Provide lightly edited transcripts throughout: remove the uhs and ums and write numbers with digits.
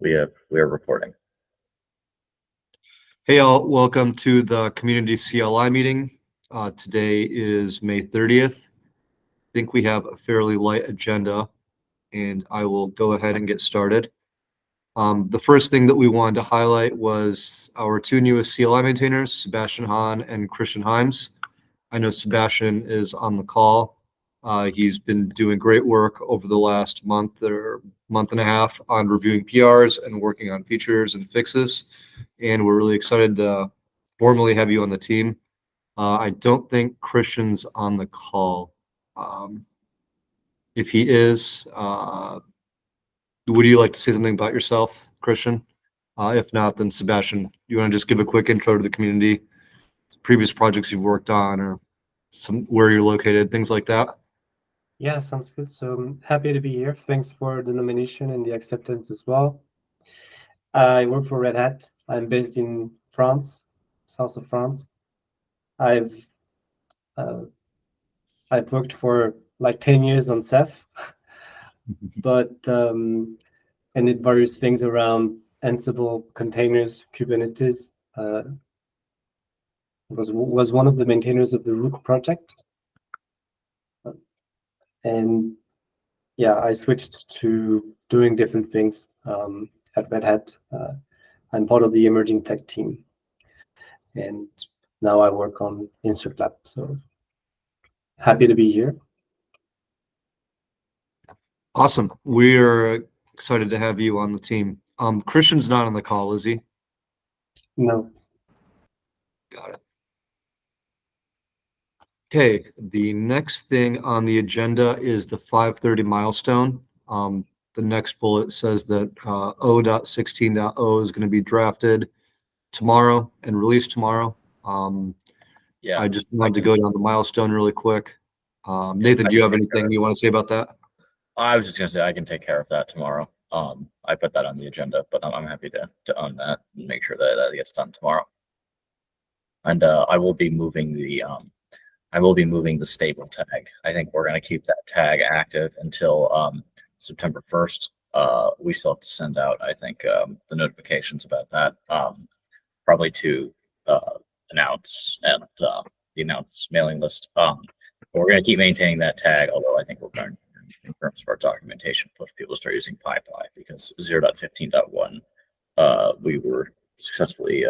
We are recording. Hey all, welcome to the community CLI meeting. Today is May 30th. I think we have a fairly light agenda and I will go ahead and get started. The first thing that we wanted to highlight was our two newest CLI maintainers, Sebastian Hahn and Christian Himes. I know Sebastian is on the call. He's been doing great work over the last month or month and a half on reviewing PRs and working on features and fixes. And we're really excited to formally have you on the team. I don't think Christian's on the call. If he is, would you like to say something about yourself, Christian? If not, then Sebastian, you want to just give a quick intro to the community, previous projects you've worked on, or where you're located, things like that? Yeah, sounds good. So I'm happy to be here. Thanks for the nomination and the acceptance as well. I work for Red Hat. I'm based in France, south of France. I've worked for like 10 years on Ceph, but and did various things around Ansible, containers, Kubernetes. Was one of the maintainers of the Rook project. And yeah, I switched to doing different things at Red Hat. I'm part of the emerging tech team, and now I work on InstructLab. So happy to be here. Awesome. We're excited to have you on the team. Christian's not on the call, is he? No. Got it. Okay, the next thing on the agenda is the 5:30 milestone. The next bullet says that O.16.0 is going to be drafted tomorrow and released tomorrow. Yeah, I just wanted to go down the milestone really quick. Nathan, do you have anything you want to say about that? I was just gonna say I can take care of that tomorrow. I put that on the agenda, but I'm happy to own that and make sure that gets done tomorrow. And I will be moving the stable tag. I think we're gonna keep that tag active until September 1st. We still have to send out, I think, the notifications about that, probably to announce and the announce mailing list. But we're going to keep maintaining that tag, although I think we're going, in terms of our documentation, push people to start using PyPy, because 0.15.1 we were successfully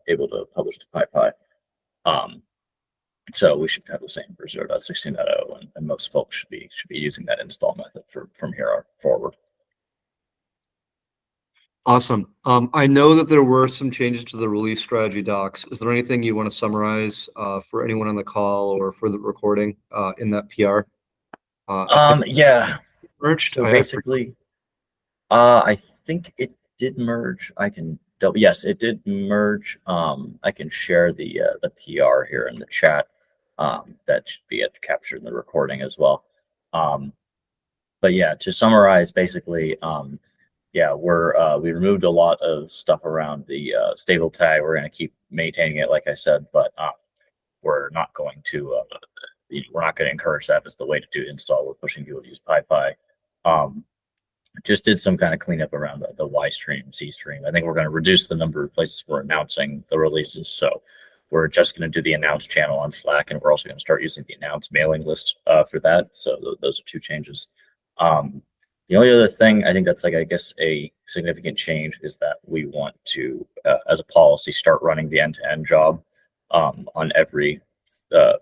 able to publish to PyPy. So we should have the same for 0.16.0, and most folks should be using that install method from here forward. Awesome. I know that there were some changes to the release strategy docs. Is there anything you want to summarize for anyone on the call or for the recording in that PR? Yeah. Merged. So basically, I think it did merge. I can double. Yes, it did merge. I can share the PR here in the chat. That should be captured in the recording as well. But yeah, to summarize, basically, yeah, we removed a lot of stuff around the stable tag. We're going to keep maintaining it, like I said, but we're not going to encourage that as the way to do install. We're pushing people to use PyPy. Just did some kind of cleanup around the Y stream, Z stream. I think we're going to reduce the number of places we're announcing the releases. So we're just going to do the announce channel on Slack, and we're also going to start using the announce mailing list for that. So those are two changes. The only other thing I think that's I guess a significant change is that we want to, as a policy, start running the end-to-end job on every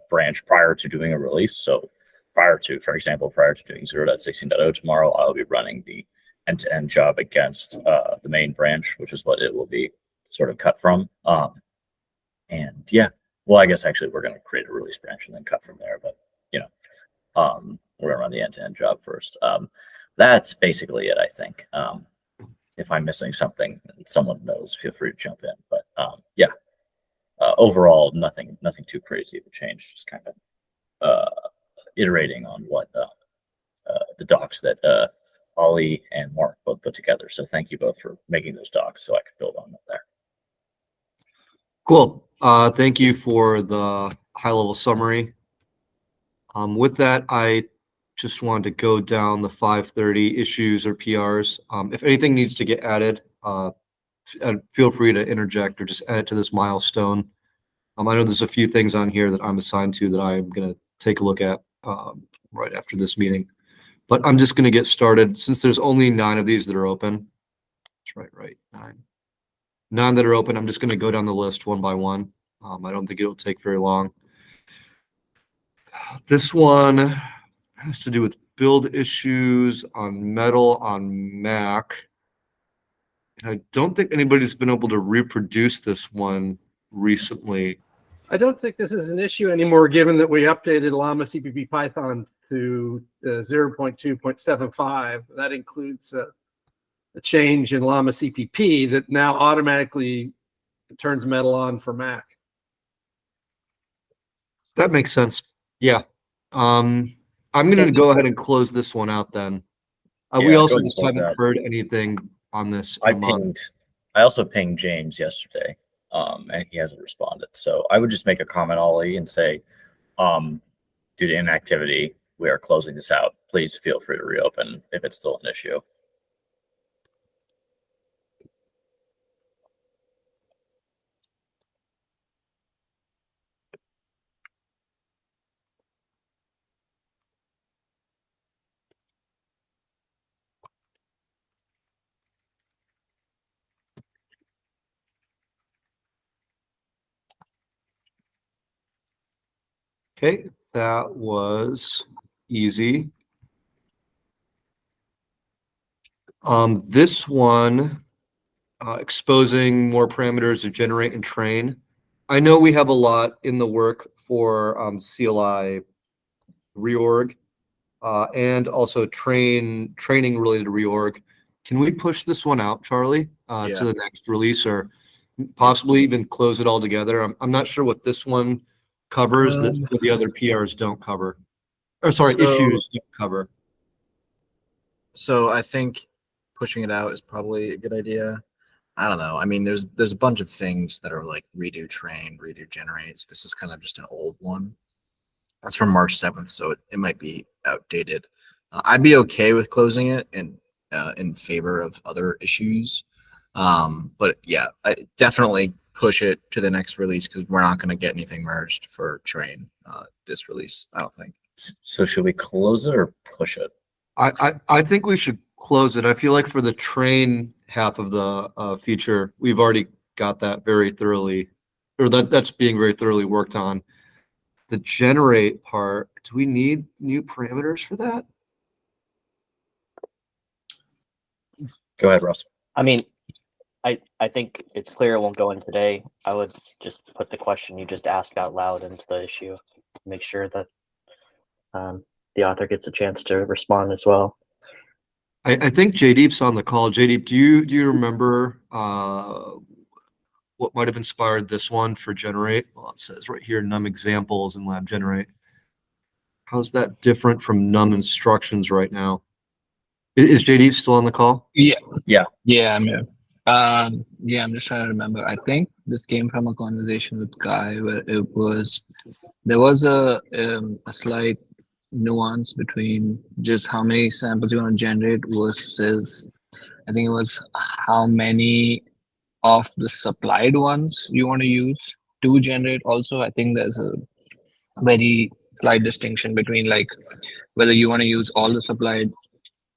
branch prior to doing a release. So for example, prior to doing 0.16.0 tomorrow, I'll be running the end-to-end job against the main branch, which is what it will be sort of cut from. And yeah, well, I guess actually we're going to create a release branch and then cut from there. But we're going to run the end-to-end job first. That's basically it, I think. If I'm missing something, someone knows, feel free to jump in. But yeah, overall, nothing too crazy of a change. Just kind of iterating on what the docs that Ollie and Mark both put together. So thank you both for making those docs so I could build on them there. Cool. Thank you for the high-level summary. With that, I just wanted to go down the 5:30 issues or PRs. If anything needs to get added, and feel free to interject or just add to this milestone. I know there's a few things on here that I'm assigned to that I'm going to take a look at right after this meeting. But I'm just going to get started since there's only 9 of these that are open. That's right, 9 that are open. I'm just going to go down the list one by one. I don't think it'll take very long. This one has to do with build issues on Metal on Mac. I don't think anybody's been able to reproduce this one recently. I don't think this is an issue anymore, given that we updated Llama CPP Python to 0.2.75. That includes a change in Llama CPP that now automatically turns Metal on for Mac. That makes sense. Yeah. I'm going to go ahead and close this one out then. We Yeah, also go ahead and just close haven't that. heard anything on this in a month. I also pinged James yesterday, and he hasn't responded. So I would just make a comment, Ollie, and say, due to inactivity, we are closing this out. Please feel free to reopen if it's still an issue. Okay, that was easy. This one, exposing more parameters to generate and train. I know we have a lot in the work for CLI reorg and also training related reorg. Can we push this one out, Charlie, to the next release, or possibly even close it all together? I'm not sure what this one covers that the other PRs don't cover. Or sorry, issues don't cover. So I think pushing it out is probably a good idea. I don't know. I mean, there's a bunch of things that are like redo train, redo generates. This is kind of just an old one. That's from March 7th, so it might be outdated. I'd be okay with closing it in favor of other issues. But yeah, I definitely push it to the next release because we're not going to get anything merged for train this release, I don't think. So should we close it or push it? I think we should close it. I feel like for the train half of the feature, we've already got that very thoroughly, or that's being very thoroughly worked on. The generate part, do we need new parameters for that? Go ahead, Russ. I mean, I think it's clear it won't go in today. I would just put the question you just asked out loud into the issue. Make sure that the author gets a chance to respond as well. I think Jaydeep's on the call. Jaydeep, do you remember what might have inspired this one for generate? Well, it says right here, num examples in lab generate. How's that different from num instructions right now? Is Jaydeep still on the call? Yeah. Yeah. Yeah, I'm here. Yeah, I'm just trying to remember. I think this came from a conversation with Guy where there was a slight nuance between just how many samples you want to generate versus I think it was how many of the supplied ones you want to use to generate. Also, I think there's a very slight distinction between like whether you want to use all the supplied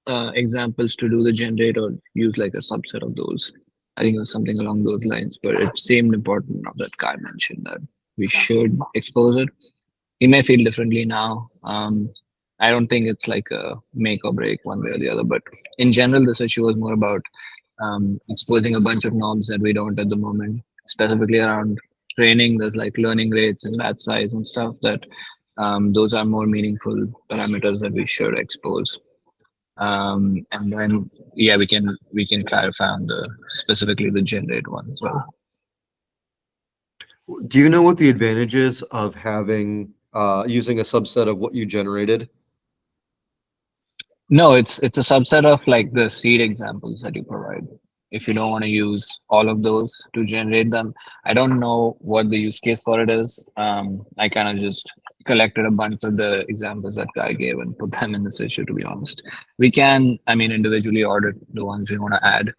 examples to do the generate or use like a subset of those. I think it was something along those lines, but it seemed important now that Guy mentioned that we should expose it. He may feel differently now. I don't think it's like a make or break one way or the other, but in general, this issue was more about exposing a bunch of knobs that we don't at the moment, specifically around training. There's like learning rates and batch size and stuff that those are more meaningful parameters that we should expose. And then yeah, we can clarify on specifically the generate one as well. Do you know what the advantage is of having using a subset of what you generated? No, it's a subset of like the seed examples that you provide. If you don't want to use all of those to generate them, I don't know what the use case for it is. I kind of just collected a bunch of the examples that Guy gave and put them in this issue, to be honest. We can, I mean, individually order the ones we want to add.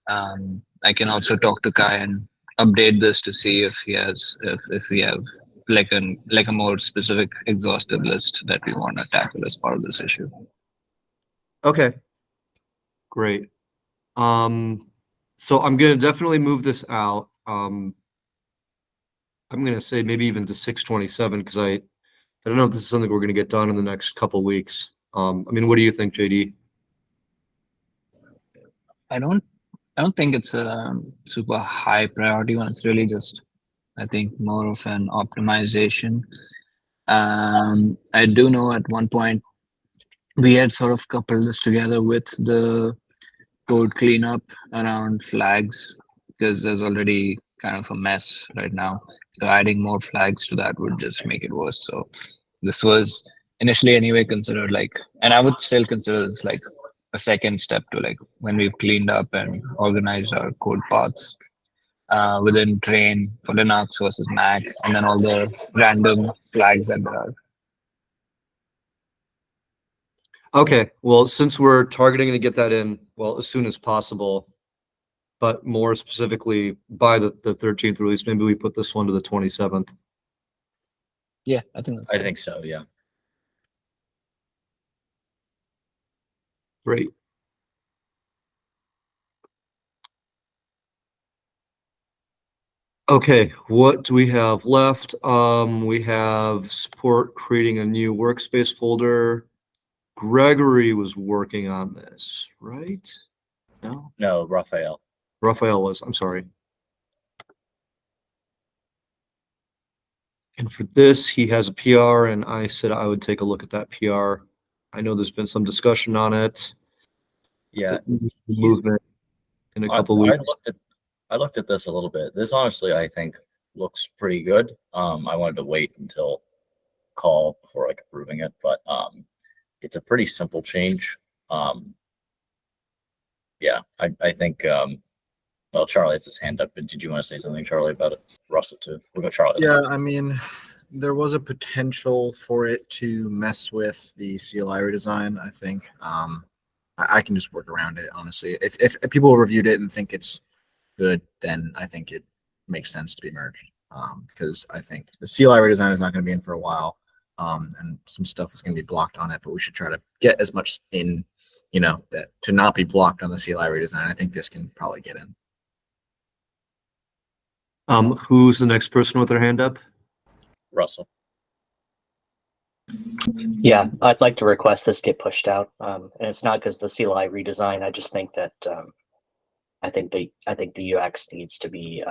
I can also talk to Kai and update this to see if he has if we have like a more specific exhaustive list that we want to tackle as part of this issue. Okay. Great. So I'm gonna definitely move this out. I'm gonna say maybe even to 6/27 because I don't know if this is something we're gonna get done in the next couple weeks. I mean, what do you think, JD? I don't think it's a super high priority one. It's really just, I think, more of an optimization. I do know at one point we had sort of coupled this together with the code cleanup around flags because there's already kind of a mess right now. So adding more flags to that would just make it worse. So this was initially anyway considered like, and I would still consider this like a second step to like when we've cleaned up and organized our code paths within train for Linux versus Mac, and then all the random flags that there are. Okay, well, since we're targeting to get that in, well, as soon as possible, but more specifically by the 13th release, maybe we put this one to the 27th. Yeah, I think that's I good. think so, yeah. Great. Okay, what do we have left? We have support creating a new workspace folder. Gregory was working on this, right? No, No, Raphael. Raphael was, I'm sorry. And for this, he has a PR, and I said I would take a look at that PR. I know there's been some discussion on it. Yeah, Movement in a I, couple I weeks. looked at this a little bit. This honestly, I think, looks pretty good. I wanted to wait until call before like approving it, but it's a pretty simple change. Yeah, I think well, Charlie has his hand up. But did you want to say something, Charlie, about it? Russell too. We'll go Charlie. Yeah, I mean, there was a potential for it to mess with the CLI redesign, I think. I can just work around it, honestly. If people reviewed it and think it's good, then I think it makes sense to be merged. Because I think the CLI redesign is not going to be in for a while. And some stuff is going to be blocked on it, but we should try to get as much in, that to not be blocked on the CLI redesign. I think this can probably get in. Who's the next person with their hand up? Russell. Yeah, I'd like to request this get pushed out. And it's not because the CLI redesign. I just think that I think the UX needs to be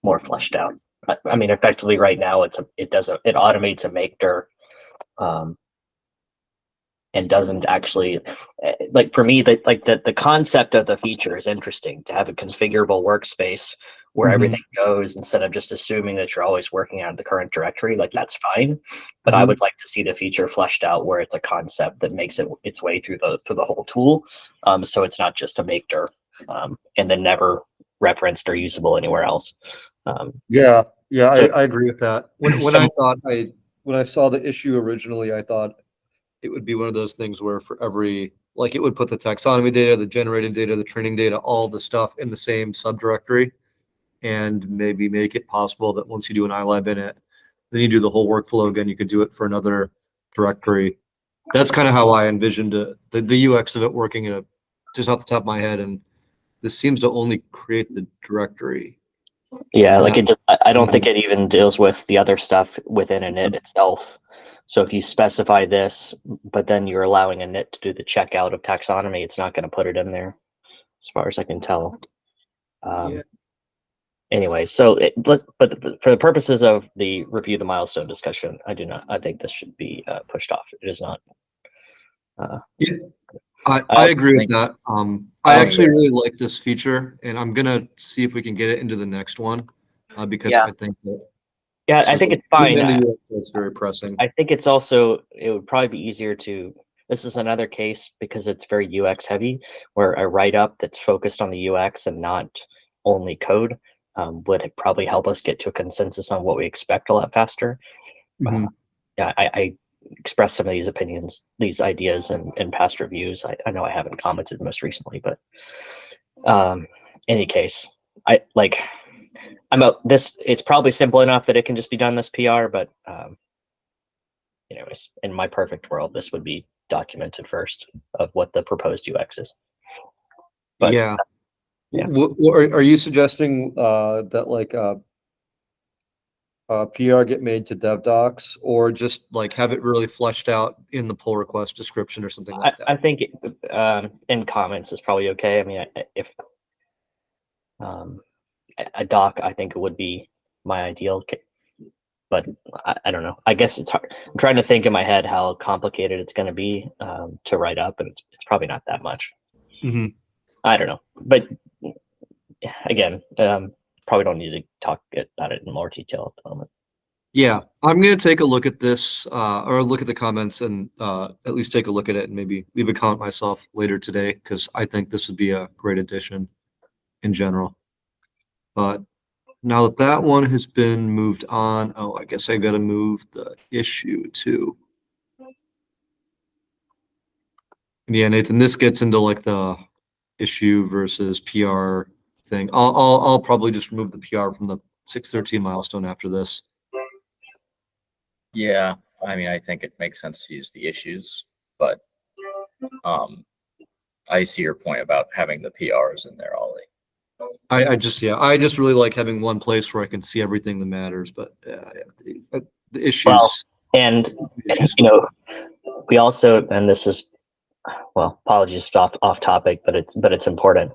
more fleshed out. I mean, effectively, right now it automates a make dir, and doesn't actually like for me the concept of the feature is interesting to have a configurable workspace where everything goes instead of just assuming that you're always working out of the current directory. Like that's fine, but I would like to see the feature fleshed out where it's a concept that makes its way through the whole tool, so it's not just a make dir and then never referenced or usable anywhere else. Yeah, So- I agree with that. When I saw the issue originally, I thought it would be one of those things where for every, like, it would put the taxonomy data, the generated data, the training data, all the stuff in the same subdirectory, and maybe make it possible that once you do an iLab in it, then you do the whole workflow again. You could do it for another directory. That's kind of how I envisioned the UX of it working just off the top of my head. And this seems to only create the directory. Yeah, like it just, I don't think it even deals with the other stuff within init itself. So if you specify this, but then you're allowing init to do the checkout of taxonomy, it's not going to put it in there, as far as I can tell. Anyway, so but for the purposes of the review the milestone discussion, I think this should be pushed off. It is not. I agree with that. I actually really like this feature, and I'm gonna see if we can get it into the next one because I think that I think it's fine. It's very pressing. I think it's also, it would probably be easier to, this is another case because it's very UX heavy, where a write-up that's focused on the UX and not only code would probably help us get to a consensus on what we expect a lot faster. I expressed some of these opinions, these ideas in past reviews. I know I haven't commented most recently, but any case, it's probably simple enough that it can just be done this PR, but anyways, in my perfect world, this would be documented first of what the proposed UX is. But yeah. yeah. Are you suggesting that like PR get made to dev docs, or just like have it really fleshed out in the pull request description or something like that? I think in comments is probably okay. I mean, if a doc, I think it would be my ideal, but I don't know. I guess it's hard. I'm trying to think in my head how complicated it's going to be to write up, and it's probably not that much. Mm-hmm. I don't know, but again, probably don't need to talk about it in more detail at the moment. Yeah, I'm gonna take a look at this, or look at the comments and at least take a look at it and maybe leave a comment myself later today, because I think this would be a great addition in general. But now that that one has been moved on, oh, I guess I gotta move the issue too. Yeah, Nathan, this gets into like the issue versus PR thing. I'll probably just remove the PR from the 613 milestone after this. Yeah, I mean, I think it makes sense to use the issues, but I see your point about having the PRs in there, Ollie. I just really like having one place where I can see everything that matters. But the issues. Well, and we also, and this is, well, apologies off topic, but it's important.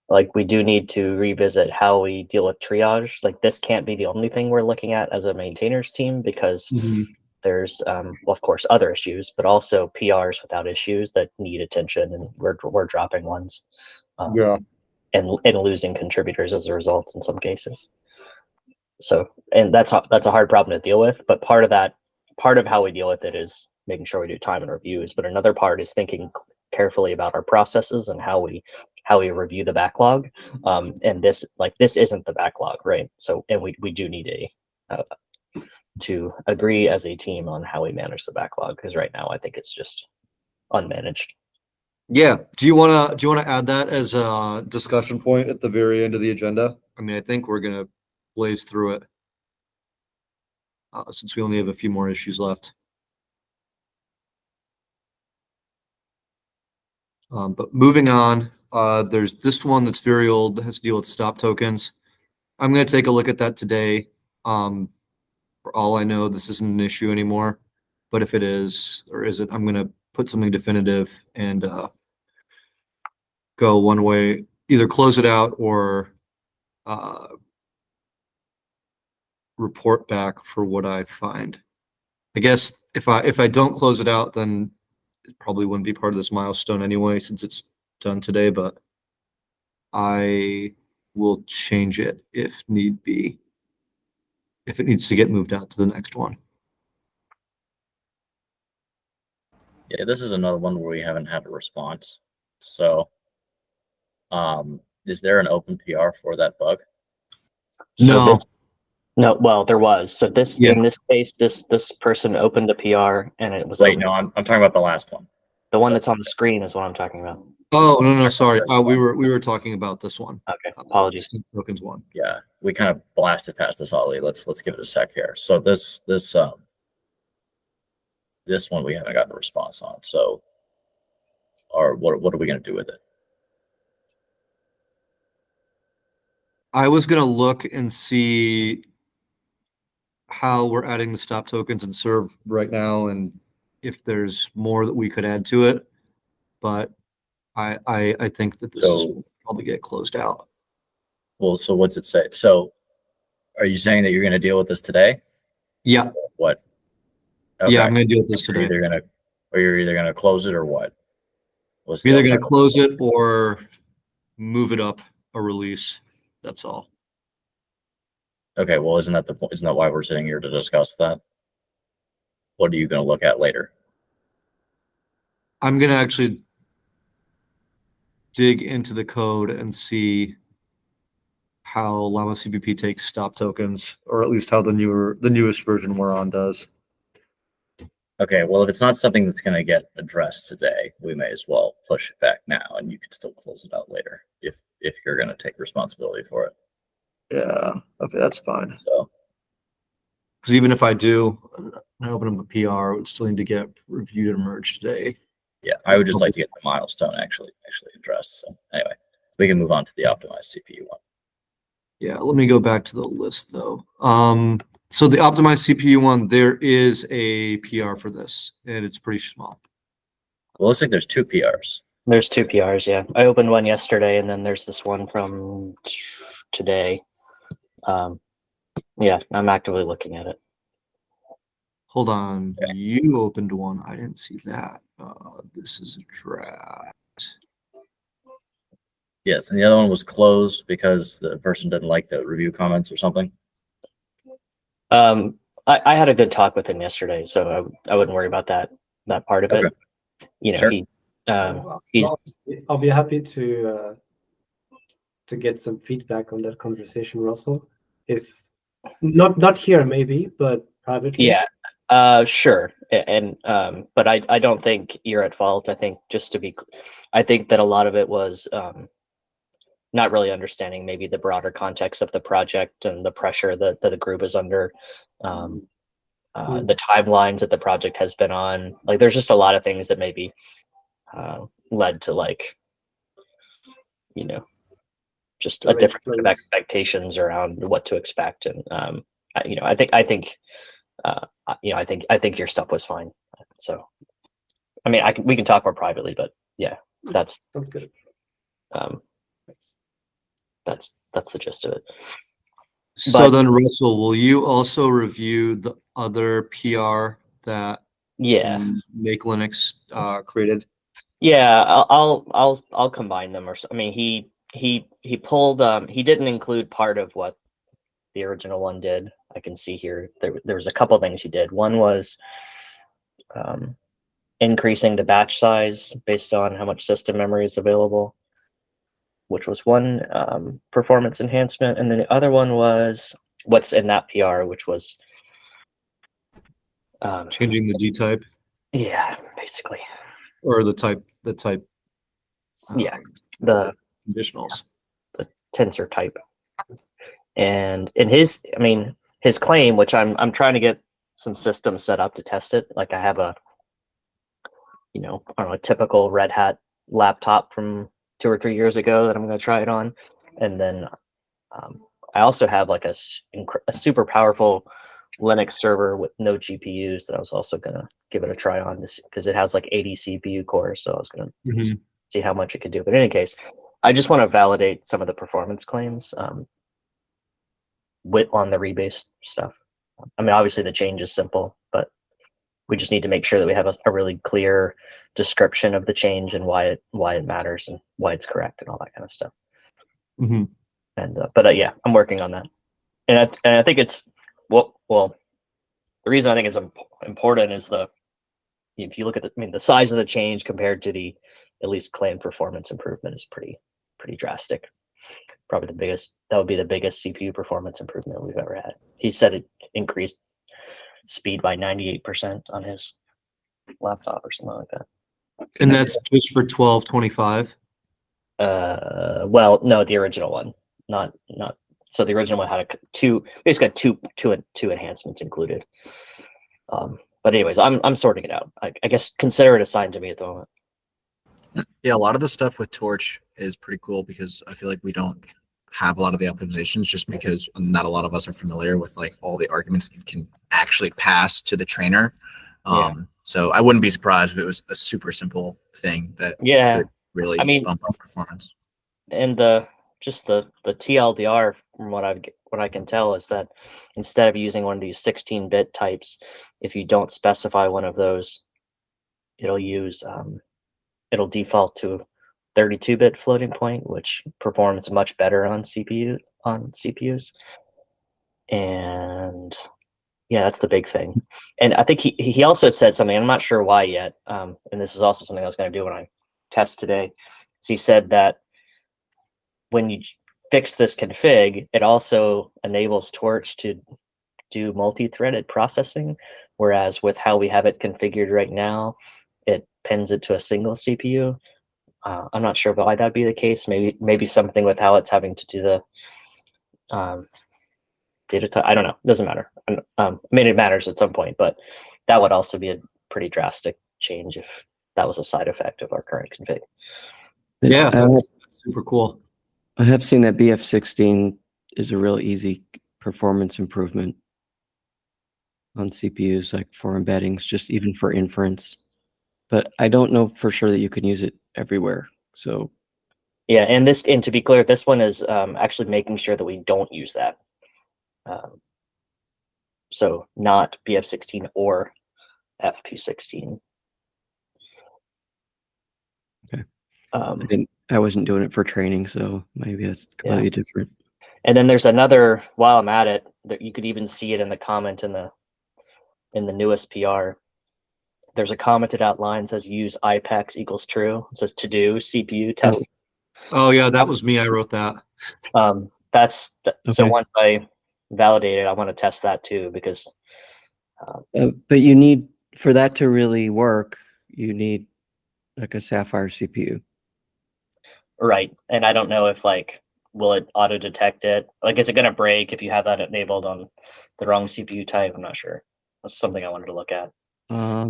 Like we do need to revisit how we deal with triage. Like this can't be the only thing we're looking at as a maintainers team, because there's well, of course, other issues, but also PRs without issues that need attention, and we're dropping ones. And losing contributors as a result in some cases. So, and that's a hard problem to deal with, but part of how we deal with it is making sure we do time and reviews, but another part is thinking carefully about our processes and how we review the backlog. And this isn't the backlog, right? So, and we do need to agree as a team on how we manage the backlog, because right now I think it's just unmanaged. Yeah. Do you wanna add that as a discussion point at the very end of the agenda? I mean, I think we're gonna blaze through it since we only have a few more issues left. But moving on, there's this one that's very old that has to deal with stop tokens. I'm gonna take a look at that today. For all I know, this isn't an issue anymore, but if it is or isn't, I'm gonna put something definitive and go one way, either close it out or report back for what I find. I guess if I don't close it out, then it probably wouldn't be part of this milestone anyway, since it's done today, but I will change it if need be, if it needs to get moved out to the next one. Yeah, this is another one where we haven't had a response. So, is there an open PR for that bug? No. No, well, there was. So Yeah. in this case, this person opened a PR and it was Wait, open. no, I'm talking about the last one. The one that's on the screen is what I'm talking about. Oh, no, sorry. We were talking about this one. Okay, apologies. Tokens one. Yeah, we kind of blasted past this, Ollie. Let's give it a sec here. So this one we haven't gotten a response on. So, what are we going to do with it? I was gonna look and see how we're adding the stop tokens and serve right now, and if there's more that we could add to it. But I think that this is probably get closed out. Well, so what's it say? So, are you saying that you're going to deal with this today? Yeah. What? Yeah, I'm gonna deal with this today. You're either gonna close it or what? We're either gonna close it or move it up a release. That's all. Okay, well, isn't that the point? Isn't that why we're sitting here to discuss that? What are you going to look at later? I'm going to actually dig into the code and see how Llama CPP takes stop tokens, or at least how the newest version we're on does. Okay, well, if it's not something that's going to get addressed today, we may as well push it back now, and you can still close it out later if you're going to take responsibility for it. Yeah, okay, that's fine. So, Because even if I do, I open up a PR, it would still need to get reviewed and merged today. yeah, I would just like to get the milestone actually addressed. So anyway, we can move on to the optimized CPU one. Yeah, let me go back to the list though. So the optimized CPU one, there is a PR for this, and it's pretty small. Well, it looks like there's 2 PRs. There's 2 PRs, yeah. I opened one yesterday, and then there's this one from today. Yeah, I'm actively looking at it. Hold on, Okay. you opened one. I didn't see that. This is a draft. Yes, and the other one was closed because the person didn't like the review comments or something. I had a good talk with him yesterday, so I wouldn't worry about that part of it. Okay. You know, Sure. he's I'll be happy to get some feedback on that conversation, Russell. If not here, maybe, but privately. yeah, sure. And but I don't think you're at fault. I think I think that a lot of it was not really understanding maybe the broader context of the project and the pressure that the group is under. The timelines that the project has been on. Like, there's just a lot of things that maybe led to, like, you know, just a different set of expectations around what to expect. And you know, I think you know, I think your stuff was fine. So, I mean, we can talk more privately, but yeah, that's Sounds good. That's the gist of it. So But- then, Russell, will you also review the other PR that Yeah. Make Linux created? Yeah, I'll combine them. I mean, he pulled he didn't include part of what the original one did. I can see here there was a couple of things he did. One was increasing the batch size based on how much system memory is available, which was one performance enhancement, and then the other one was what's in that PR, which was Changing the D type yeah, basically. or the type. Yeah, the conditionals. the tensor type. And in his claim, which I'm trying to get some systems set up to test it. Like, I have a, you know, I don't know, a typical Red Hat laptop from 2 or 3 years ago that I'm going to try it on. And then I also have like a super powerful Linux server with no GPUs that I was also going to give it a try on, because it has like 80 CPU cores. So I was going to see how much it could do. But in any case, I just want to validate some of the performance claims on the rebase stuff. I mean, obviously the change is simple, but we just need to make sure that we have a really clear description of the change and why it matters and why it's correct and all that kind of stuff. Mm-hmm. And but yeah, I'm working on that, and I think it's well. The reason I think it's important is if you look at the size of the change compared to the at least claimed performance improvement is pretty drastic. Probably that would be the biggest CPU performance improvement we've ever had. He said it increased speed by 98% on his laptop or something like that. And that's just for 1225. Well, no, the original one, not. So the original one had basically two enhancements included. But anyways, I'm sorting it out. I guess consider it assigned to me at the moment. Yeah, a lot of the stuff with Torch is pretty cool because I feel like we don't have a lot of the optimizations just because not a lot of us are familiar with like all the arguments that you can actually pass to the trainer. So I wouldn't be surprised if it was a super simple thing that could really bump up performance. And the TLDR, from what I can tell, is that instead of using one of these 16-bit types, if you don't specify one of those, it'll default to 32-bit floating point, which performs much better on CPUs. And yeah, that's the big thing. And I think he also said something, I'm not sure why yet, and this is also something I was going to do when I test today. So he said that when you fix this config, it also enables Torch to do multi-threaded processing, whereas with how we have it configured right now, it pins it to a single CPU. I'm not sure why that'd be the case. Maybe something with how it's having to do the data type. I don't know. Doesn't matter. I mean, it matters at some point, but that would also be a pretty drastic change if that was a side effect of our current config. Yeah, I that's super cool. I have seen that BF16 is a real easy performance improvement on CPUs, like for embeddings, just even for inference. But I don't know for sure that you can use it everywhere. So Yeah, and to be clear, this one is actually making sure that we don't use that. So not BF16 or FP16. Okay. I wasn't doing it for training, so maybe that's completely different. And then there's another, while I'm at it, that you could even see it in the comment in the newest PR. There's a commented out line that says use IPEX equals true. It says to do CPU test. Oh yeah, that was me. I wrote that. So once I validate it, I want to test that too, because But you need, for that to really work, you need like a Sapphire CPU. right. And I don't know if will it auto detect it? Like, is it going to break if you have that enabled on the wrong CPU type? I'm not sure. That's something I wanted to look at. Well,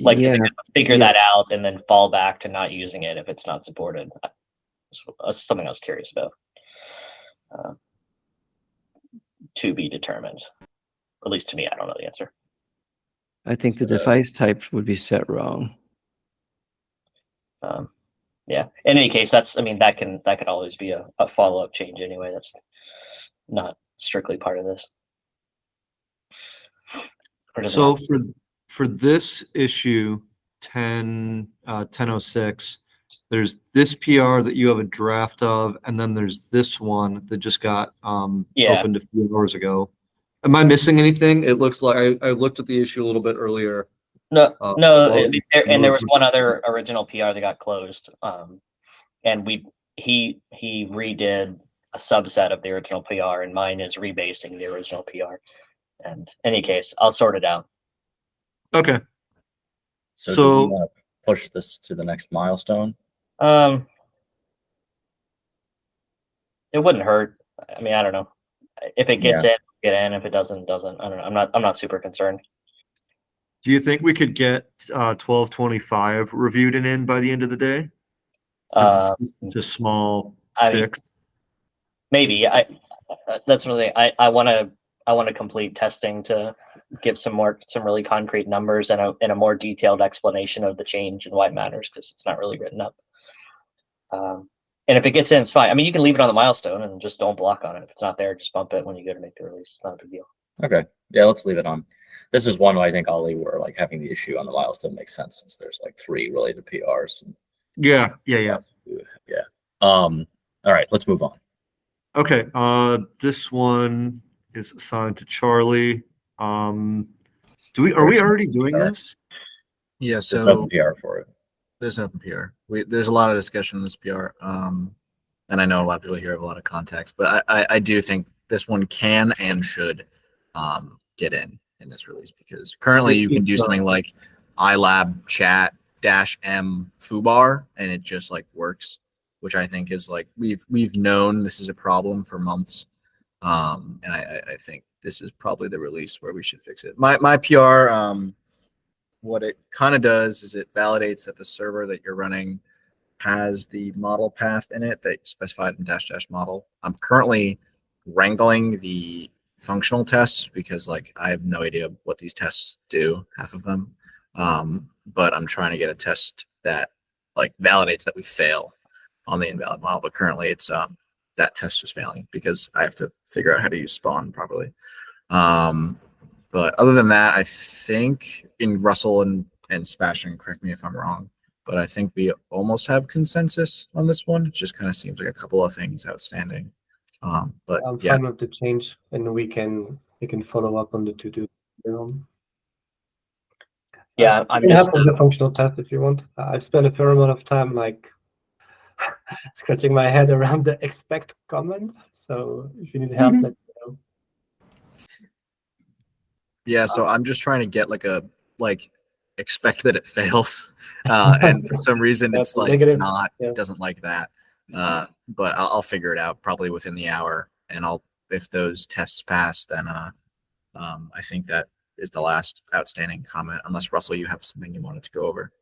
Like, yeah, is it going to figure that out and then fall back to not using it if it's not supported? That's something I was curious about. To be determined. At least to me, I don't know the answer. I think the device type would be set wrong. Yeah. In any case, that could always be a follow-up change anyway. That's not strictly part of this. So for this issue 1006, there's this PR that you have a draft of, and then there's this one that just got opened a few hours ago. Am I missing anything? It looks like I looked at the issue a little bit earlier. No, there was one other original PR that got closed, and he redid a subset of the original PR, and mine is rebasing the original PR. And in any case, I'll sort it out. Okay. So do we want to push this to the next milestone? It wouldn't hurt. I mean, I don't know. If it gets in, get in. If it doesn't. I don't know. I'm not super concerned. Do you think we could get 1225 reviewed and in by the end of the day? Since it's a small fix. Maybe that's really I want to complete testing to give some really concrete numbers and a more detailed explanation of the change and why it matters, because it's not really written up. And if it gets in, it's fine. I mean, you can leave it on the milestone and just don't block on it. If it's not there, just bump it when you go to make the release. It's not a big deal. Okay. Yeah, let's leave it on. This is one I think, Ollie, where having the issue on the milestone makes sense, since there's 3 related PRs. Yeah. All right, let's move on. Okay. This one is assigned to Charlie. Are we already doing this? Yeah. There's an So open PR for it. there's an open PR. There's a lot of discussion in this PR. And I know a lot of people here have a lot of context, but I do think this one can and should get in this release, because currently you can do something like iLab chat -m foobar and it just works, which I think is we've known this is a problem for months. And I think this is probably the release where we should fix it. My PR, what it kind of does is it validates that the server that you're running has the model path in it that you specified in -- model. I'm currently wrangling the functional tests because I have no idea what these tests do, half of them. But I'm trying to get a test that validates that we fail on the invalid model. But currently it's that test is failing because I have to figure out how to use spawn properly. But other than that, I think in Russell and Sebastian, correct me if I'm wrong, but I think we almost have consensus on this one. It just kind of seems like a couple of things outstanding. But I'm yeah, fine with the change, and we can follow up on the to-do. Yeah, you can have the functional test if you want. I've spent a fair amount of time scratching my head around the expect comment. So if you need help, let me know. Yeah, so I'm just trying to get expect that it fails, and for some reason Yeah, it's so like negative, not yeah. it doesn't like that. But I'll figure it out probably within the hour, and if those tests pass, then I think that is the last outstanding comment. Unless Russell, you have something you wanted to go over.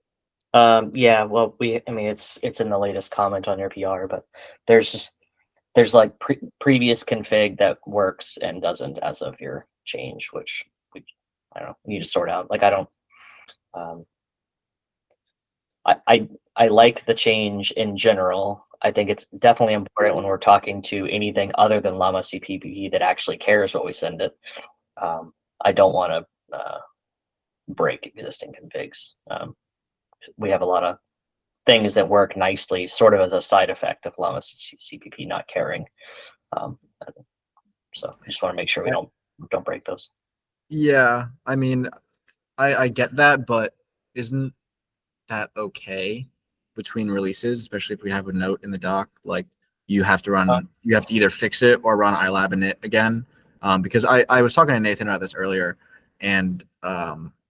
Yeah, well, I mean, it's in the latest comment on your PR, but there's like previous config that works and doesn't as of your change, which I don't know, you need to sort out. Like, I don't, I like the change in general. I think it's definitely important when we're talking to anything other than Llama CPP that actually cares what we send it. I don't want to break existing configs. We have a lot of things that work nicely, sort of as a side effect of Llama CPP not caring. So I just want to make sure we don't break those. Yeah, I mean, I get that, but isn't that okay between releases, especially if we have a note in the doc like you have to either fix it or run iLab init again? Because I was talking to Nathan about this earlier, and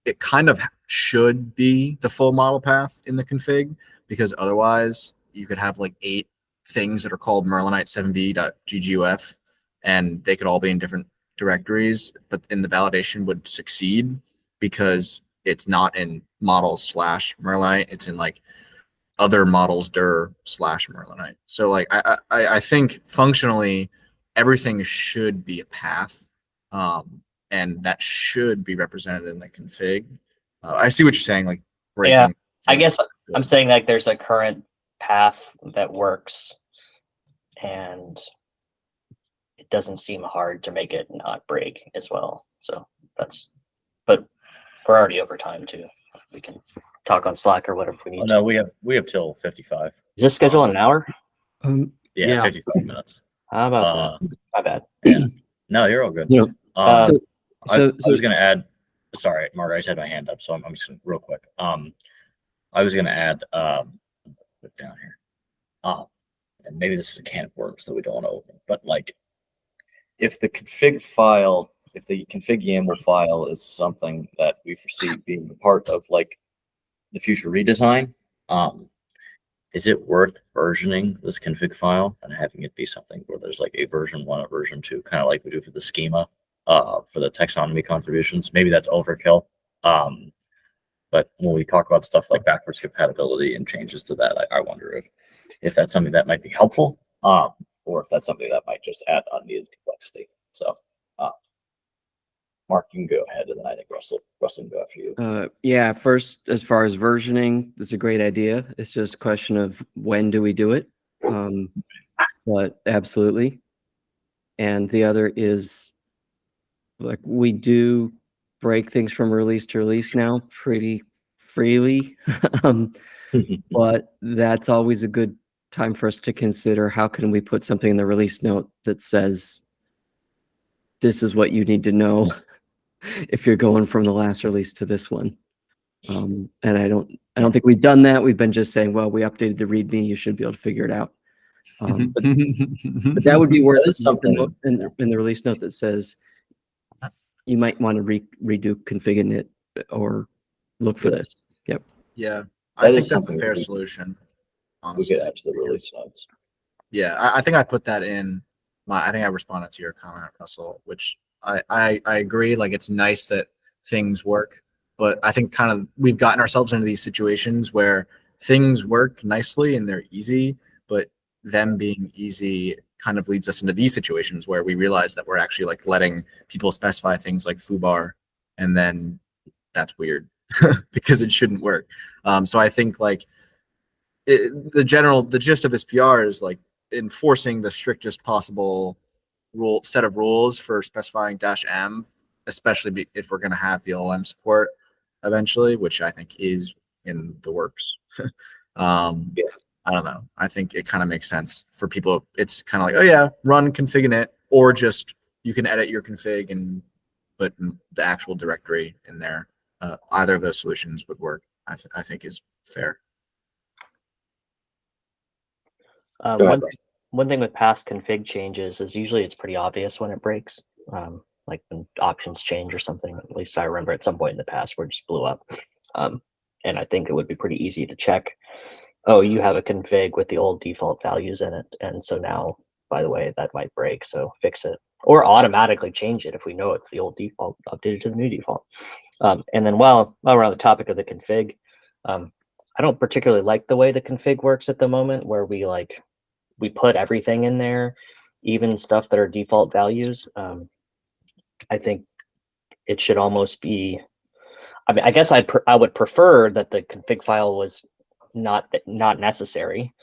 it kind of should be the full model path in the config, because otherwise you could have like 8 things that are called Merlinite 7b.gguf, and they could all be in different directories, but then the validation would succeed because it's not in models / Merlinite. It's in like other models dir / Merlinite. So like I think functionally everything should be a path, and that should be represented in the config. I see what you're saying, like breaking. Yeah, I things. guess I'm saying like there's a current path that works, and it doesn't seem hard to make it not break as well. So but we're already over time too. We can talk on Slack or whatever we need. No, we have till 55. Is this scheduled in an hour? Yeah. 55 minutes. How about that? My bad. Yeah. No, you're all good. You know, I so was going to add. Sorry, Mark, I just had my hand up, so I'm just gonna, real quick. I was going to add put down here. And maybe this is a can of worms that we don't want to open, but like, if the config YAML file is something that we foresee being a part of like the future redesign, is it worth versioning this config file and having it be something where there's like a version 1, a version 2, kind of like we do for the schema, for the taxonomy contributions? Maybe that's overkill. But when we talk about stuff like backwards compatibility and changes to that, I wonder if that's something that might be helpful, or if that's something that might just add unneeded complexity. So, Mark, you can go ahead, and then I think Russell can go after you. Yeah, first, as far as versioning, that's a great idea. It's just a question of when do we do it? But absolutely. And the other is, like, we do break things from release to release now pretty freely. But that's always a good time for us to consider, how can we put something in the release note that says, this is what you need to know if you're going from the last release to this one. And I don't think we've done that. We've been just saying, well, we updated the README, you should be able to figure it out. But that would be worth something in the release note that says you might want to redo config init or look for this. Yep. Yeah, That I is think that's a something fair we solution. We Honestly, could add to the release notes. yeah, I think I put that in I think I responded to your comment, Russell, which I agree. Like, it's nice that things work, but I think kind of we've gotten ourselves into these situations where things work nicely and they're easy, but them being easy kind of leads us into these situations where we realize that we're actually like letting people specify things like foobar, and then that's weird because it shouldn't work. So I think like the gist of this PR is like enforcing the strictest possible set of rules for specifying -m, especially if we're going to have the LLM support eventually, which I think is in the works. Yeah. I don't know. I think it kind of makes sense for people. It's kind of like, oh yeah, run config init, or just you can edit your config and put the actual directory in there. Either of those solutions would work. I think is fair. Go One ahead. one thing with past config changes is usually it's pretty obvious when it breaks. Like when options change or something. At least I remember at some point in the past where it just blew up. And I think it would be pretty easy to check. Oh, you have a config with the old default values in it, and so now, by the way, that might break. So fix it, or automatically change it if we know it's the old default, update it to the new default. And then while we're on the topic of the config, I don't particularly like the way the config works at the moment, where we put everything in there, even stuff that are default values. I think it should almost be. I mean, I guess I would prefer that the config file was not necessary,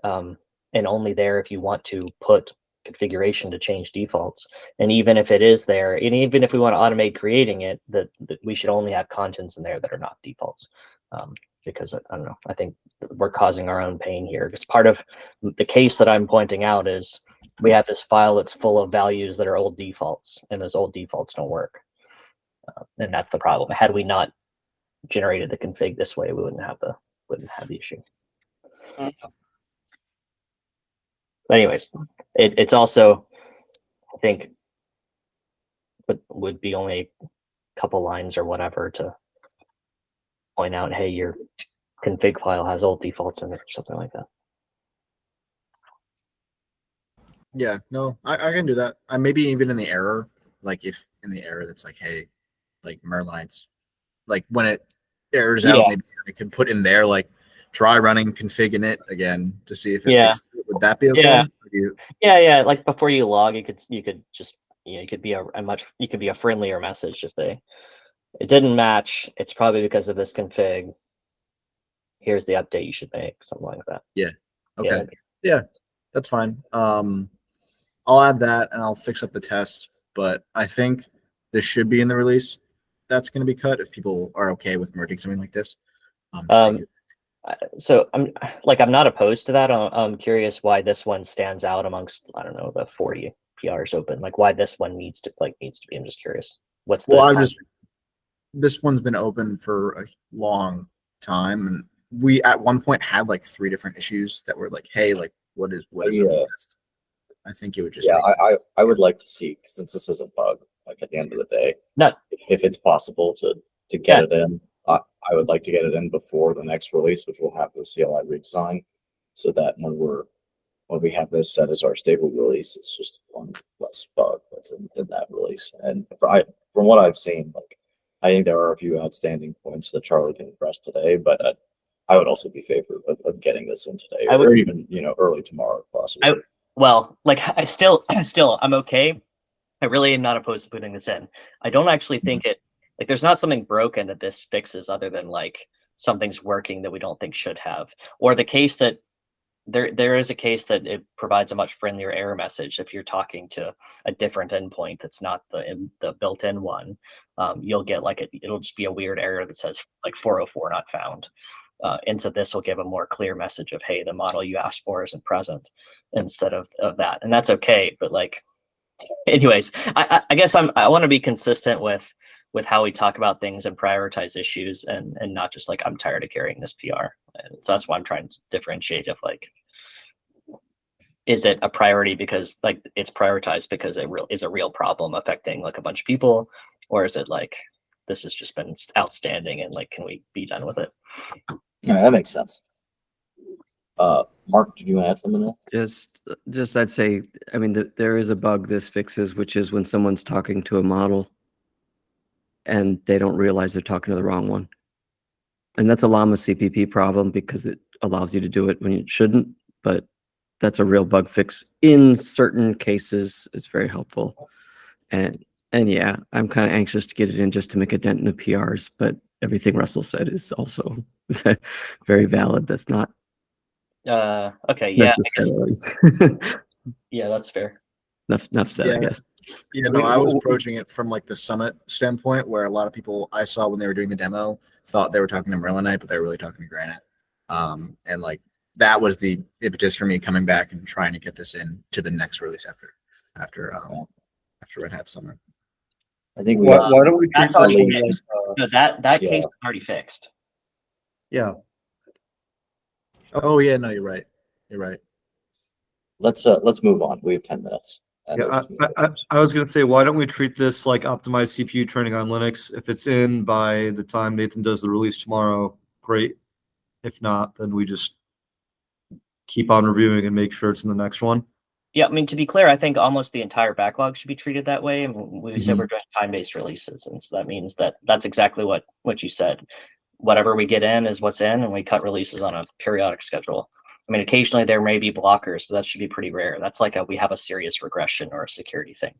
and only there if you want to put configuration to change defaults. And even if it is there, and even if we want to automate creating it, that we should only have contents in there that are not defaults. Because I don't know, I think we're causing our own pain here. Because part of the case that I'm pointing out is we have this file that's full of values that are old defaults, and those old defaults don't work. And that's the problem. Had we not generated the config this way, we wouldn't have the issue. But anyways, it's also, I think, would be only a couple lines or whatever to point out, hey, your config file has old defaults in it or something like that. Yeah, no, I can do that. Maybe even in the error, like if in the error that's like, hey, like Merlinites, like when it errors out, maybe I can put in there like try running config init again to see if it fixes it. Would that be okay? Yeah. Like before you log, you could just you could be a friendlier message. Just say it didn't match. It's probably because of this config. Here's the update you should make, something like that. Yeah. Okay. Yeah, that's fine. I'll add that and I'll fix up the test. But I think this should be in the release. That's going to be cut if people are okay with merging something like this. So I'm not opposed to that. I'm curious why this one stands out amongst, I don't know, the 40 PRs open. Like why this one needs to be. I'm just curious. This one's been open for a long time, and we at one point had like 3 different issues that were like, hey, like what is this? I think it would just I would like to see, since this is a bug, like at the end of the day, if it's possible to get it in, I would like to get it in before the next release, which will have the CLI redesign, so that when we have this set as our stable release, it's just one less bug that's in that release. And from what I've seen, like I think there are a few outstanding points that Charlie can address today, but I would also be favored of getting this in today, or even early tomorrow, if possible. I'm okay. I really am not opposed to putting this in. I don't actually think there's not something broken that this fixes other than like something's working that we don't think should have, or the case that there is a case that it provides a much friendlier error message if you're talking to a different endpoint that's not the built-in one. You'll get it'll just be a weird error that says like 404 not found. And so this will give a more clear message of, hey, the model you asked for isn't present, instead of that. And that's okay. But anyways, I guess I want to be consistent with how we talk about things and prioritize issues, and not just like I'm tired of carrying this PR. And so that's why I'm trying to differentiate of is it a priority because it's prioritized because it is a real problem affecting a bunch of people, or is it this has just been outstanding and can we be done with it? Yeah, that makes sense. Mark, did you want to add something else? Just I'd say, I mean, there is a bug this fixes, which is when someone's talking to a model and they don't realize they're talking to the wrong one. And that's a Llama CPP problem because it allows you to do it when you shouldn't, but that's a real bug fix. In certain cases, it's very helpful. And yeah, I'm kind of anxious to get it in just to make a dent in the PRs, but everything Russell said is also very valid. That's not okay, yeah. Necessarily. Yeah, that's fair. Enough said, I guess. Yeah, no, I was approaching it from the summit standpoint, where a lot of people I saw when they were doing the demo thought they were talking to Merlinite, but they were really talking to Granite. And that was the impetus for me coming back and trying to get this in to the next release after Red Hat Summit. I think why don't we treat that's this already one fixed. No, that case is already fixed. Yeah. Oh yeah, no, you're right. You're right. let's move on. We have 10 minutes. And Yeah, there's too many items. I was gonna say, why don't we treat this like optimized CPU training on Linux? If it's in by the time Nathan does the release tomorrow, great. If not, then we just keep on reviewing and make sure it's in the next one. Yeah, I mean, to be clear, I think almost the entire backlog should be treated that way. I mean, we said Mhm. we're doing time-based releases, and so that means that that's exactly what you said. Whatever we get in is what's in, and we cut releases on a periodic schedule. I mean, occasionally there may be blockers, but that should be pretty rare. That's like we have a serious regression or a security thing.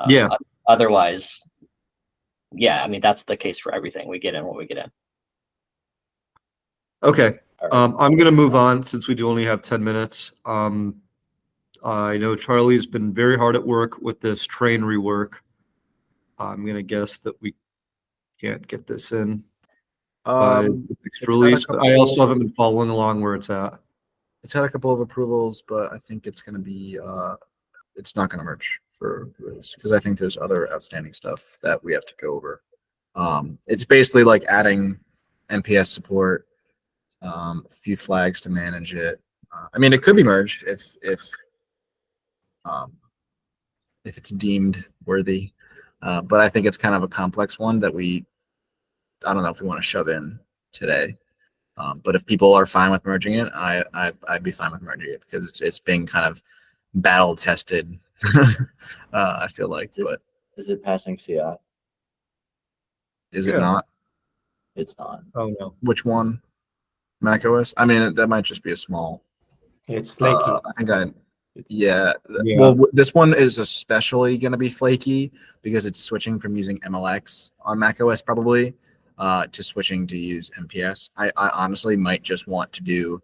Yeah. Otherwise, yeah, I mean, that's the case for everything. We get in what we get in. Okay. All right. I'm gonna move on since we do only have 10 minutes. I know Charlie's been very hard at work with this train rework. I'm gonna guess that we can't get this in by the next It's had a release, but I couple- also haven't been following along where it's at. It's had a couple of approvals, but I think it's going to be, it's not going to merge for release because I think there's other outstanding stuff that we have to go over. It's basically like adding NPS support, a few flags to manage it. I mean, it could be merged if it's deemed worthy, but I think it's kind of a complex one that I don't know if we want to shove in today. But if people are fine with merging it, I'd be fine with merging it because it's being kind of battle tested. I feel like, but Is it passing CI? is Yeah. it not? It's not. Oh, no. Which one? Mac OS? I mean, that might just be a small. It's flaky. I think Yeah. Well, this one is especially going to be flaky because it's switching from using MLX on Mac OS probably to switching to use NPS. I honestly might just want to do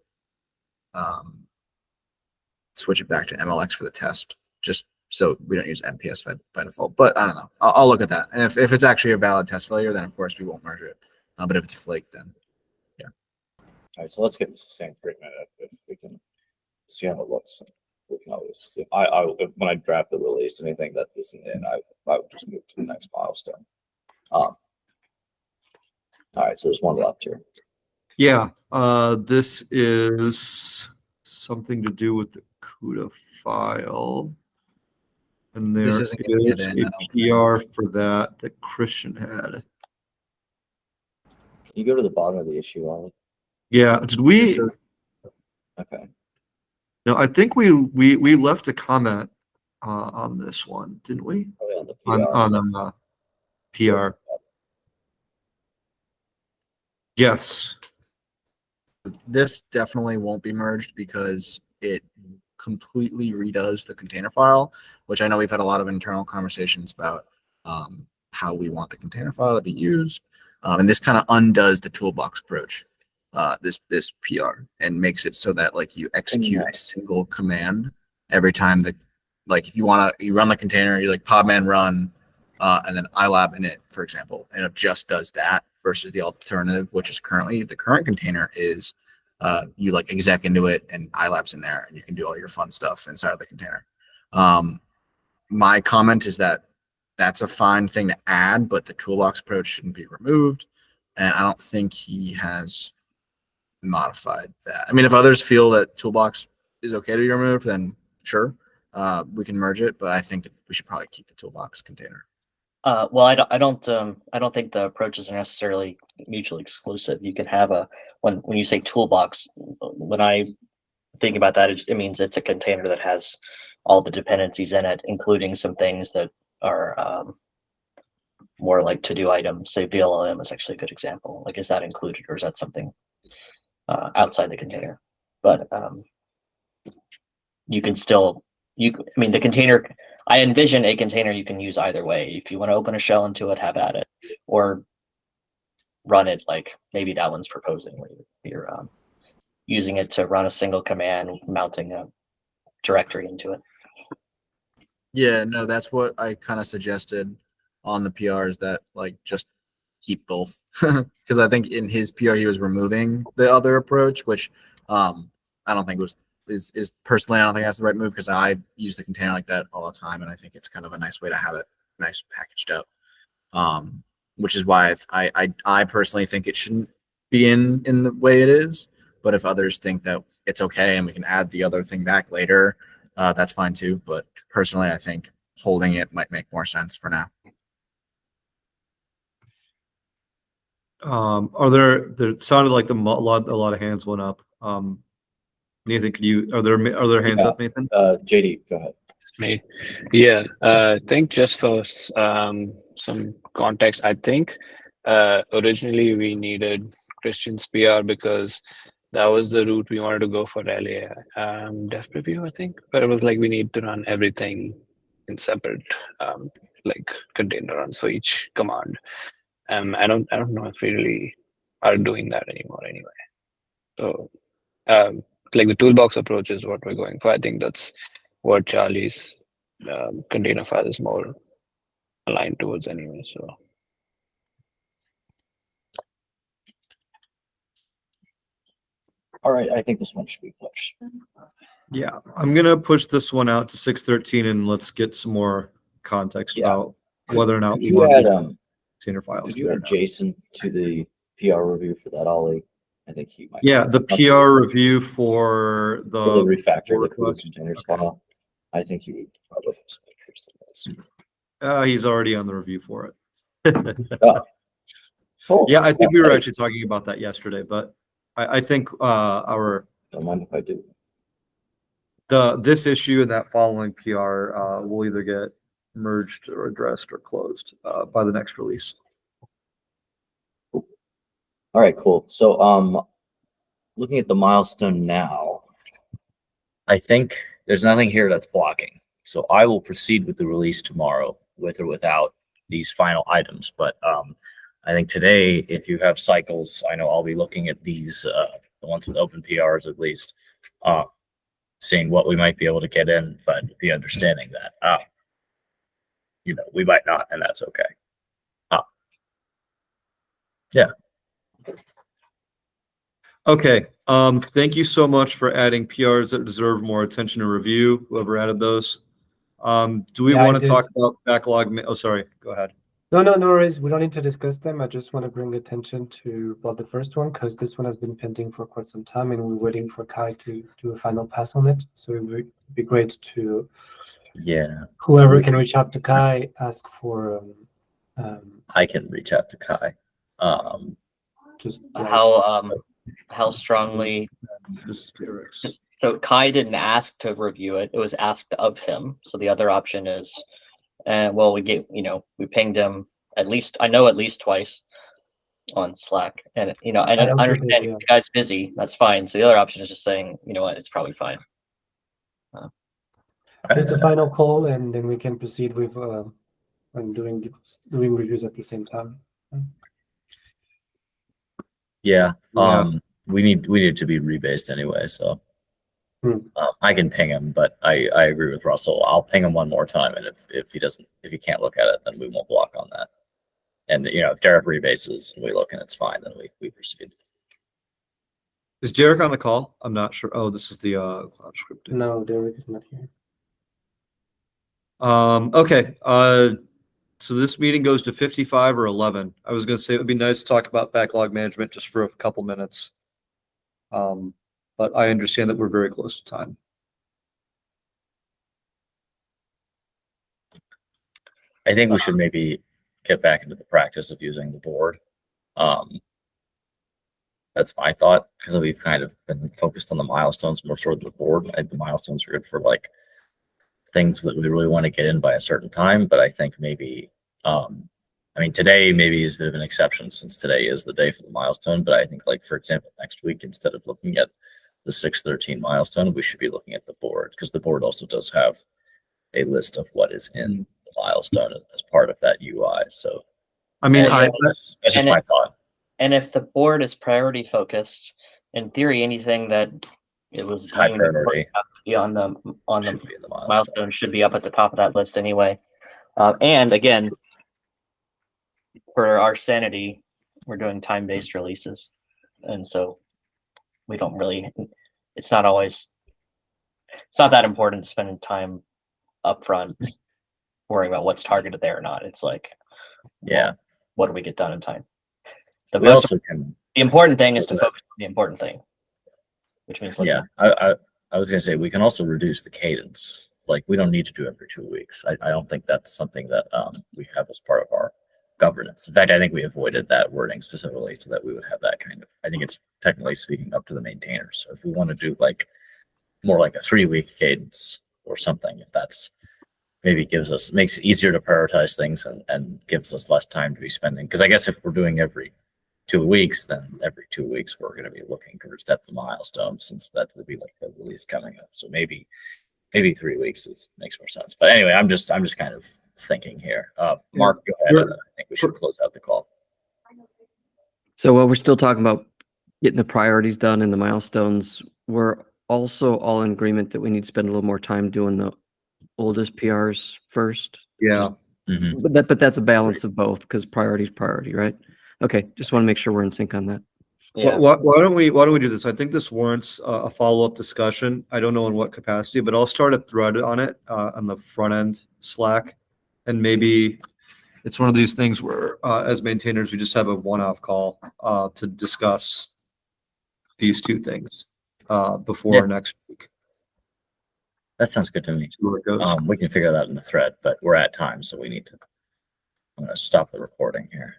switch it back to MLX for the test, just so we don't use NPS by default. But I don't know. I'll look at that. And if it's actually a valid test failure, then of course we won't merge it. But if it's a flake, then yeah. All right, so let's get this the same treatment if we can see how it looks. We can always, when I draft the release, anything that isn't in, I would just move to the next milestone. All right, so there's one left here. Yeah, this is something to do with the CUDA file. And there This is isn't gonna get in, I a don't think. PR for that Christian had. Can you go to the bottom of the issue, Wally? Yeah, did we? So- Okay. No, I think we left a comment on this one, didn't we? Probably on the PR. On PR. Yes. This definitely won't be merged because it completely redoes the container file, which I know we've had a lot of internal conversations about how we want the container file to be used. And this kind of undoes the toolbox approach, this PR, and makes it so that like you execute a single command every time that, like if you run the container, you like podman run, and then ilab init, for example, and it just does that versus the alternative, which is currently the current container is you like exec into it and ilab's in there and you can do all your fun stuff inside of the container. My comment is that that's a fine thing to add, but the toolbox approach shouldn't be removed. And I don't think he has modified that. I mean, if others feel that toolbox is okay to be removed, then sure, we can merge it. But I think that we should probably keep the toolbox container. Well, I don't think the approaches are necessarily mutually exclusive. You can have when you say toolbox, when I think about that, it means it's a container that has all the dependencies in it, including some things that are more like to-do items. Say VLLM is actually a good example. Like, is that included or is that something outside the container? But you can still, I mean, the container, I envision a container you can use either way. If you want to open a shell into it, have at it, or run it like maybe that one's proposing, where you're using it to run a single command, mounting a directory into it. Yeah, no, that's what I kind of suggested on the PR, is that like just keep both, because I think in his PR he was removing the other approach, which I don't think is personally, I don't think that's the right move, because I use the container like that all the time, and I think it's kind of a nice way to have it nice packaged up. Which is why I personally think it shouldn't be in the way it is. But if others think that it's okay and we can add the other thing back later, that's fine too. But personally, I think holding it might make more sense for now. There sounded like a lot of hands went up. Nathan, are there hands Yeah. up, Nathan? JD, go ahead. Me. Yeah, I think just for some context, I think originally we needed Christian's PR because that was the route we wanted to go for LA dev preview, I think. But it was like we need to run everything in separate like container runs for each command. I don't know if we really are doing that anymore anyway. So like the toolbox approach is what we're going for. I think that's what Charlie's container file is more aligned towards anyway. So All right, I think this one should be pushed. Yeah, I'm gonna push this one out to 613 and let's get some more context Yeah. about whether or not Could we you want add these container files. could you add Jason to the PR review for that, Ollie? I think he might. Yeah, the PR review for For the the refactor, the request. containers Okay. file. I think he would probably have some interest in this. He's already on the review for it. Oh. Cool. Yeah, I think we were Hey, actually talking about that yesterday, but I think don't mind if I do. this issue and that following PR will either get merged or addressed or closed by the next release. All right, cool. So looking at the milestone now, I think there's nothing here that's blocking. So I will proceed with the release tomorrow with or without these final items. But I think today, if you have cycles, I know I'll be looking at these, the ones with open PRs at least, seeing what we might be able to get in, but the understanding that, we might not, and that's okay. Yeah. Okay. Thank you so much for adding PRs that deserve more attention and review, whoever added those. Do we Yeah, I want to did. talk about backlog? Oh, sorry. Go ahead. No worries. We don't need to discuss them. I just want to bring attention to the first one because this one has been pending for quite some time and we're waiting for Kai to do a final pass on it. So it would be great to whoever can reach out to Kai, ask for I can reach out to Kai. just How strongly? This is Derek's. So Kai didn't ask to review it; it was asked of him. So the other option is, well, we pinged him at least twice on Slack, and I also understand did, if yeah. the guy's busy. That's fine. So the other option is just saying, you know what, it's probably fine. just a final call, and then we can proceed with and doing reviews at the same time. Yeah. Yeah. We need to be rebased anyway, so I can ping him, but I agree with Russell. I'll ping him one more time, and if he can't look at it, then we won't block on that. And if Derek rebases and we look and it's fine, then we proceed. Is Derek on the call? I'm not sure. Oh, this is the cloud scripting. No, Derek is not here. Okay. So this meeting goes to 55 or 11. I was going to say it would be nice to talk about backlog management just for a couple minutes. But I understand that we're very close to time. I think we should maybe get back into the practice of using the board. That's my thought, because we've kind of been focused on the milestones more sort of the board. I think the milestones are good for like things that we really want to get in by a certain time, but I think maybe today maybe is a bit of an exception since today is the day for the milestone. But I think, like, for example, next week, instead of looking at the 613 milestone, we should be looking at the board, because the board also does have a list of what is in the milestone as part of that UI. So that's just my thought. And if the board is priority focused, in theory, anything that it was High priority be on the should be in the milestone should be up at the top of that list anyway. And again, for our sanity, we're doing time-based releases, and so we don't really. It's not that important to spend time up front worrying about what's targeted there or not. It's like, what do we get done in time? The important thing is to focus on the important thing, which means I was gonna say, we can also reduce the cadence. Like, we don't need to do every 2 weeks. I don't think that's something that we have as part of our governance. In fact, I think we avoided that wording specifically so that we would have that kind of, I think it's technically speaking up to the maintainers. So if we want to do like more like a 3-week cadence or something, if that's maybe makes it easier to prioritize things and gives us less time to be spending. Because I guess if we're doing every 2 weeks, then every 2 weeks we're going to be looking to step the milestone, since that would be like the release coming up. So maybe 3 weeks makes more sense. But anyway, I'm just kind of thinking here. Mark, go ahead. I think we should close out the call. So while we're still talking about getting the priorities done and the milestones, we're also all in agreement that we need to spend a little more time doing the oldest PRs first. Yeah. Mhm. But that's a balance of both, because priority is priority, right? Okay, just want to make sure we're in sync on that. Yeah. Why don't we do this? I think this warrants a follow-up discussion. I don't know in what capacity, but I'll start a thread on it on the front end Slack, and maybe it's one of these things where as maintainers we just have a one-off call to discuss these two things before Yeah. next week. That sounds good to me. See where it goes. We can figure that in the thread, but we're at time, so we need to. I'm going to stop the recording here.